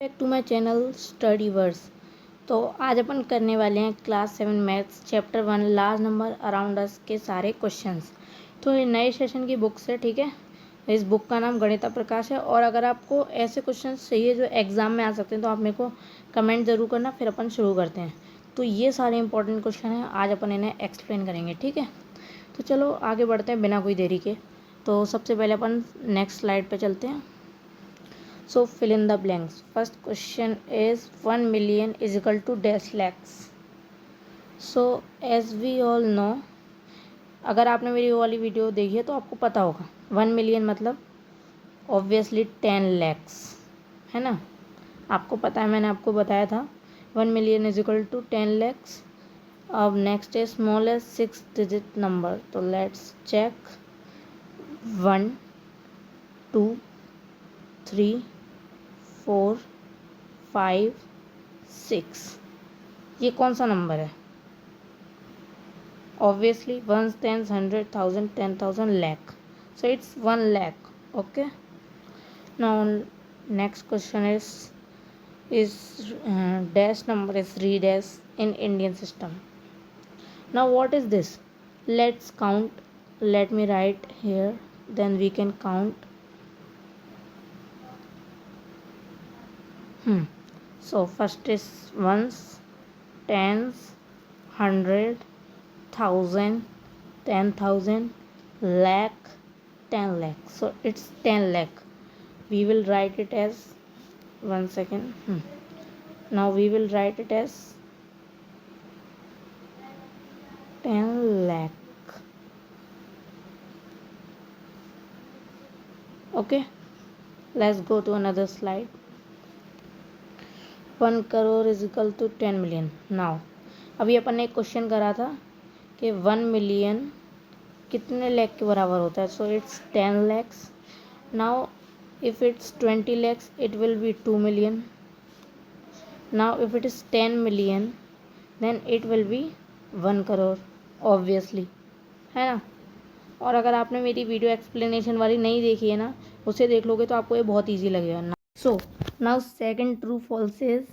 Back to my channel study verse. तो आज अपन करने वाले हैं class 7 maths chapter 1 large number around us के सारे क्वेश्चंस। तो ये नए सेशन की बुक्स है, ठीक है। इस बुक का नाम गणिता प्रकाश है। और अगर आपको ऐसे क्वेश्चंस चाहिए जो एग्जाम में आ सकते हैं तो आप मेरे को कमेंट ज़रूर करना, फिर अपन शुरू करते हैं। तो ये सारे इंपॉर्टेंट क्वेश्चन हैं, आज अपन इन्हें एक्सप्लेन करेंगे, ठीक है। तो चलो आगे बढ़ते हैं बिना कोई देरी के। तो सबसे पहले अपन नेक्स्ट स्लाइड पे चलते हैं। So fill in the blanks. First question is 1 million is equal to dash lakhs. So as we all know, अगर आपने मेरी वो वाली वीडियो देखी है तो आपको पता होगा 1 मिलियन मतलब ऑब्वियसली 10 लैक्स, है ना। आपको पता है, मैंने आपको बताया था 1 million is equal to 10 lakhs. अब नेक्स्ट है स्मॉलेस्ट 6 डिजिट नंबर। तो लेट्स चेक 1 2 3 4 5 6। ये कौन सा नंबर है? Obviously once tens 100,000 10,000 lakh, so it's 1 lakh. Okay, now next question is dash number is 3 dash in Indian system. Now what is this? Let's count. Let me write here, then we can count. So first is ones, tens, 100, 1000, 10,000, lakh, 10 lakh. So it's 10 lakh. We will write it as, one second. Now we will write it as 10 lakh. Okay, let's go to another slide. 1 crore is equal to 10 million. Now अभी अपन ने एक question करा था कि 1 million कितने लैख के बराबर होता है। So it's 10 lakhs. Now if it's 20 lakhs it will be 2 million. Now if it is 10 million then it will be 1 crore, obviously, है ना। और अगर आपने मेरी वीडियो एक्सप्लेनेशन वाली नहीं देखी है ना, उसे देख लोगे तो आपको ये बहुत ईजी लगेगा ना। So now second true false is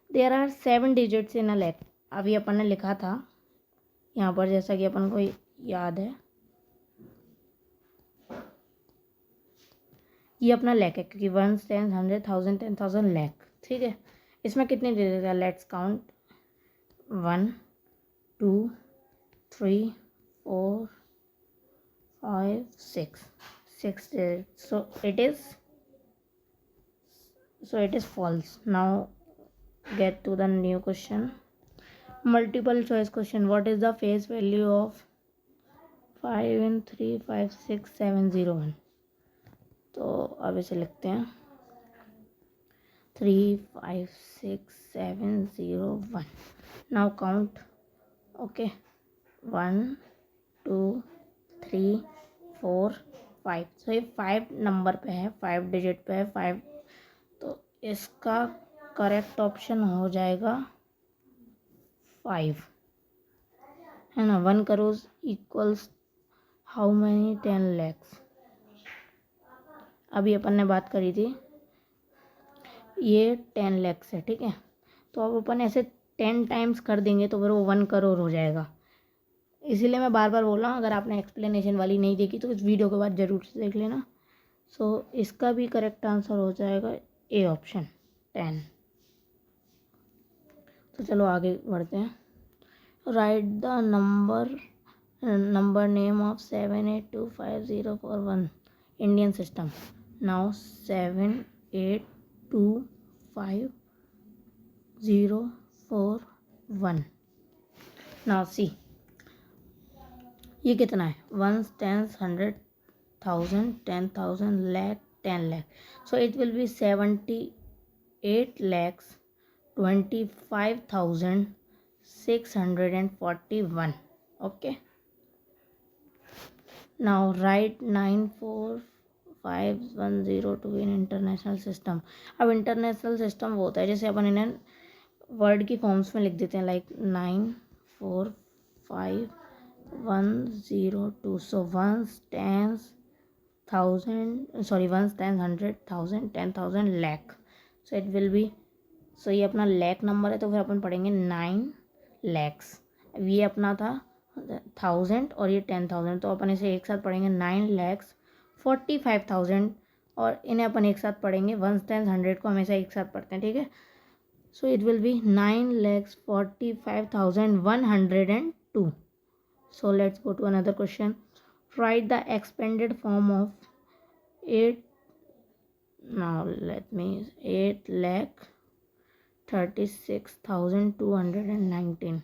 there are 7 digits in a lakh. अभी अपन ने लिखा था यहाँ पर, जैसा कि अपन को याद है, ये अपना लैख है क्योंकि 1 10 100 1000 10,000 लैख, ठीक है। इसमें कितने डिजिट है? Let's count 1 2 3 4 5 6 digit. so it is false. Now get to the new question, multiple choice question. What is the face value of 5 in 3 5 6 7 0 1? तो अब इसे लिखते हैं 3 5 6 7 0 1. Now count. ओके, 1 2 3 4 5। सो ये 5 नंबर पे है, 5 डिजिट पे है 5। तो इसका करेक्ट ऑप्शन हो जाएगा 5, है ना। 1 crore equals how many? 10 lakhs. अभी अपन ने बात करी थी, ये 10 लैक्स है, ठीक है। तो अब अपन ऐसे 10 टाइम्स कर देंगे तो फिर वो 1 करोड़ हो जाएगा। इसीलिए मैं बार बार बोल रहा हूँ, अगर आपने एक्सप्लेनेशन वाली नहीं देखी तो इस वीडियो के बाद ज़रूर से देख लेना। सो इसका भी करेक्ट आंसर हो जाएगा ए ऑप्शन 10। तो चलो आगे बढ़ते हैं। Right the number name of 7825041 Indian system. Now 7825041। Now see, ये कितना है? 1 10 100 1000 10,000 lakh 10 lakh. So it will B 78 lakhs 25,641. Okay, now right 94510 in international system. अब इंटरनेशनल सिस्टम वो होता है जैसे अपन इन्हें वर्ड की फॉर्म्स में लिख देते हैं, like 94510 so 1 10 100 10,000 10,000 lakh. So it will be, so ये अपना लैख नंबर है तो फिर अपन पढ़ेंगे 9 lakhs। अब ये अपना था 1000 और ये 10,000, तो अपन इसे एक साथ पढ़ेंगे 9,45,000, और इन्हें अपन एक साथ पढ़ेंगे 1 10 100 को हमेशा एक साथ पढ़ते हैं, ठीक है। So it will be 9,45,102। So let's go to another question. Write the expanded form of 8, now let me 8,36,219,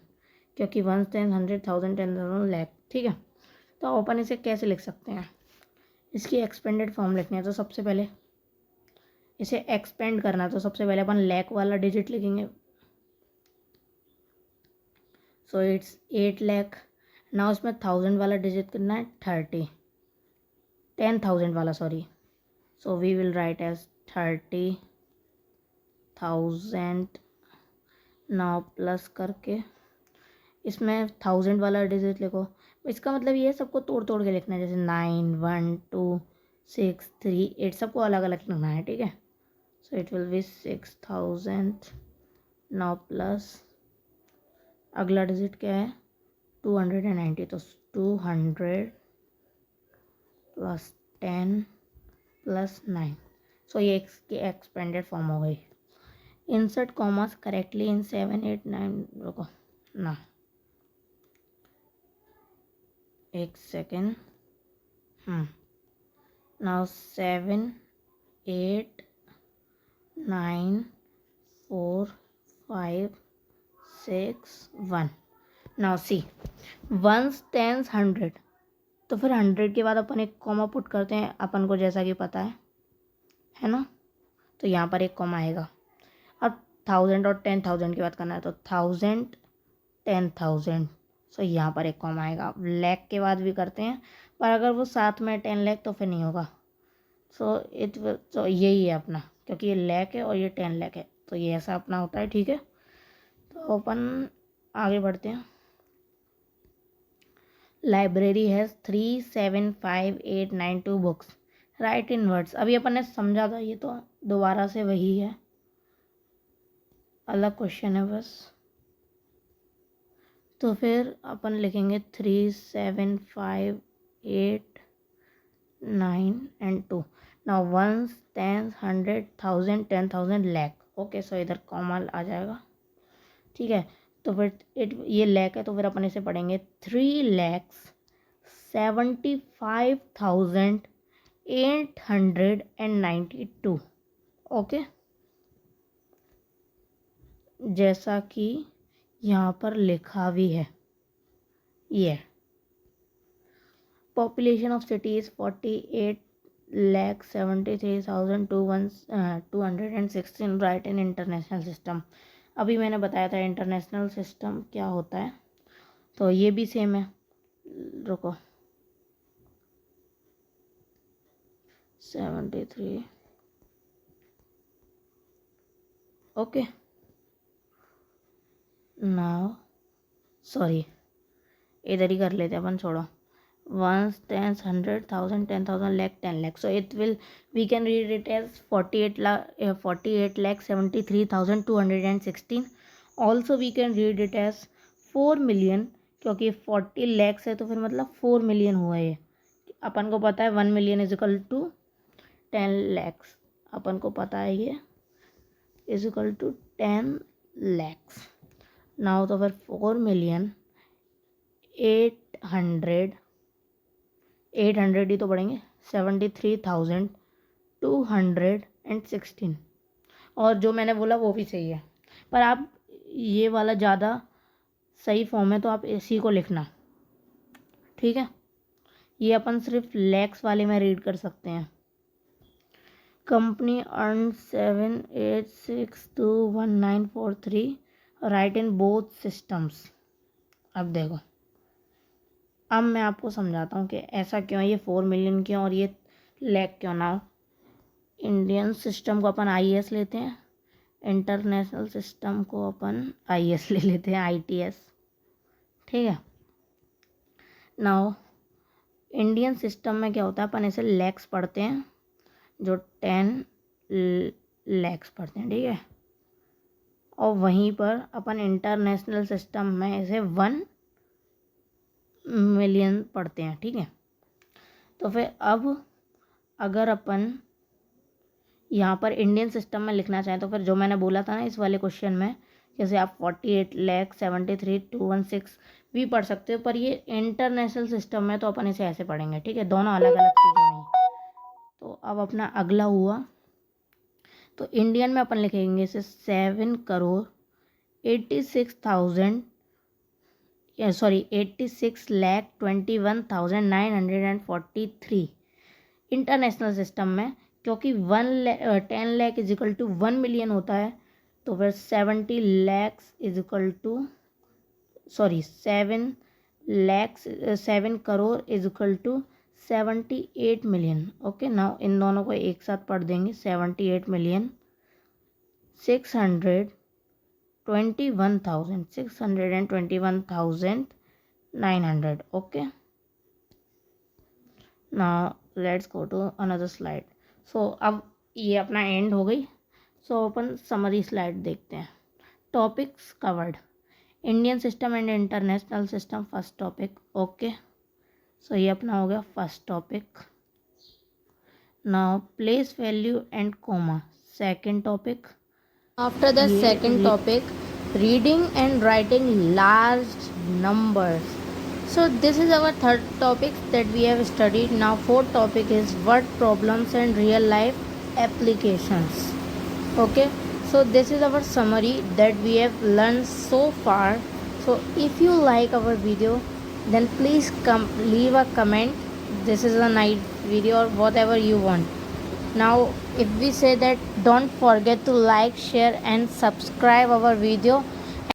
क्योंकि 1 10 100 1000 10,000 लैख, ठीक है। तो अपन इसे कैसे लिख सकते हैं, इसकी एक्सपेंडेड फॉर्म लिखनी है तो सबसे पहले इसे एक्सपेंड करना है, तो सबसे पहले अपन लैख वाला डिजिट लिखेंगे। So it's 8 lakh. ना उसमें 1000 वाला डिजिट करना है 10,000 वाला, sorry. So we will write as 30,000। Now plus करके इसमें 1000 वाला डिजिट लिखो। इसका मतलब ये है सबको तोड़ तोड़ के लिखना है, जैसे 9 1 2 6 3 8 सबको अलग अलग लिखना है, ठीक है। So it will B 6000। Now plus अगला डिजिट क्या है 290, तो 200 प्लस 10 प्लस 9। सो ये इसकी एक्सपेंडेड फॉर्म हो गई। इंसर्ट कॉमर्स करेक्टली इन 7 8 9, रुको ना एक सेकेंड। नाउ 7 8 9 4 5 6 1। नाउ सी 1 10 100, तो फिर 100 के बाद अपन एक कॉमा पुट करते हैं अपन को, जैसा कि पता है ना। तो यहाँ पर एक कॉमा आएगा। अब 1000 और 10,000 की बात करना है तो 1000 10,000, सो यहाँ पर एक कॉमा आएगा। अब लैख के बाद भी करते हैं, पर अगर वो साथ में 10 लाख तो फिर नहीं होगा। सो तो यही है अपना, क्योंकि ये लैख है और ये 10 लाख है, तो ये ऐसा अपना होता है, ठीक है। तो अपन आगे बढ़ते हैं। Library has 375,892 books, right in words. अभी अपन ने समझा था, ये तो दोबारा से वही है, अलग क्वेश्चन है बस। तो फिर अपन लिखेंगे 375,892 and 2। Now 1 10 100 1000 10,000 lakh, okay. So इधर कॉमा आ जाएगा, ठीक है। तो फिर ये लैख है तो फिर अपन इसे पढ़ेंगे 3,75,892, ओके। जैसा कि यहाँ पर लिखा भी है, ये population of city is 48,73,216, right in international system. अभी मैंने बताया था इंटरनेशनल सिस्टम क्या होता है, तो ये भी सेम है। रुको 73, ओके। नाउ सॉरी इधर ही कर लेते अपन, छोड़ो। 1 10 100 1000 10,000 lakh 10 lakh, so it will, we can read it as 48,73,216। also we can read it as 4 million, क्योंकि 40 lakhs है तो फिर मतलब 4 million हुआ ये। अपन को पता है 1 million is equal to 10 lakhs, अपन को पता है ये is equal to 10 lakhs। Now तो फिर 4 million 800 ही तो पढ़ेंगे 73,216। और जो मैंने बोला वो भी सही है, पर आप ये वाला ज़्यादा सही फॉर्म है तो आप इसी को लिखना, ठीक है। ये अपन सिर्फ लैक्स वाले में रीड कर सकते हैं। Company earn 786,21943, right in both systems. अब देखो, अब मैं आपको समझाता हूँ कि ऐसा क्यों है, ये 4 million क्यों और ये लैख क्यों ना। इंडियन सिस्टम को अपन IAS लेते हैं, इंटरनेशनल सिस्टम को अपन IS ले लेते हैं, ITS, ठीक है। नाउ इंडियन सिस्टम में क्या होता है, अपन ऐसे लैक्स पढ़ते हैं जो 10 लैक्स पढ़ते हैं, ठीक है। और वहीं पर अपन इंटरनेशनल सिस्टम में इसे 1 मिलियन पढ़ते हैं, ठीक है। तो फिर अब अगर अपन यहाँ पर इंडियन सिस्टम में लिखना चाहें तो फिर जो मैंने बोला था ना इस वाले क्वेश्चन में, जैसे आप 48,73,216 भी पढ़ सकते हो, पर ये इंटरनेशनल सिस्टम में तो अपन इसे ऐसे पढ़ेंगे, ठीक है। दोनों अलग अलग चीज़ें हुई। तो अब अपना अगला हुआ, तो इंडियन में अपन लिखेंगे इसे 86,21,943 इंटरनेशनल सिस्टम में, क्योंकि 10 lakh is equal to 1 million होता है, तो फिर 70 lakhs is equal to 7 crore is equal to 78 million. Okay, now इन दोनों को एक साथ पढ़ देंगे, 78,621,900। Okay, now let's go to another slide. So अब ये अपना एंड हो गई। सो अपन समरी स्लाइड देखते हैं। Topics covered, Indian system and international system, first topic. Okay, so ये अपना हो गया first topic. Now place value and comma, second topic. After the second topic, reading and writing large numbers. So this is our third topic that we have studied. Now fourth topic is word problems and real life applications. Okay, so this is our summary that we have learned so far. So if you like our video, then please leave a comment. This is a nice video or whatever you want. Now if we say that don't forget to like, share and subscribe our video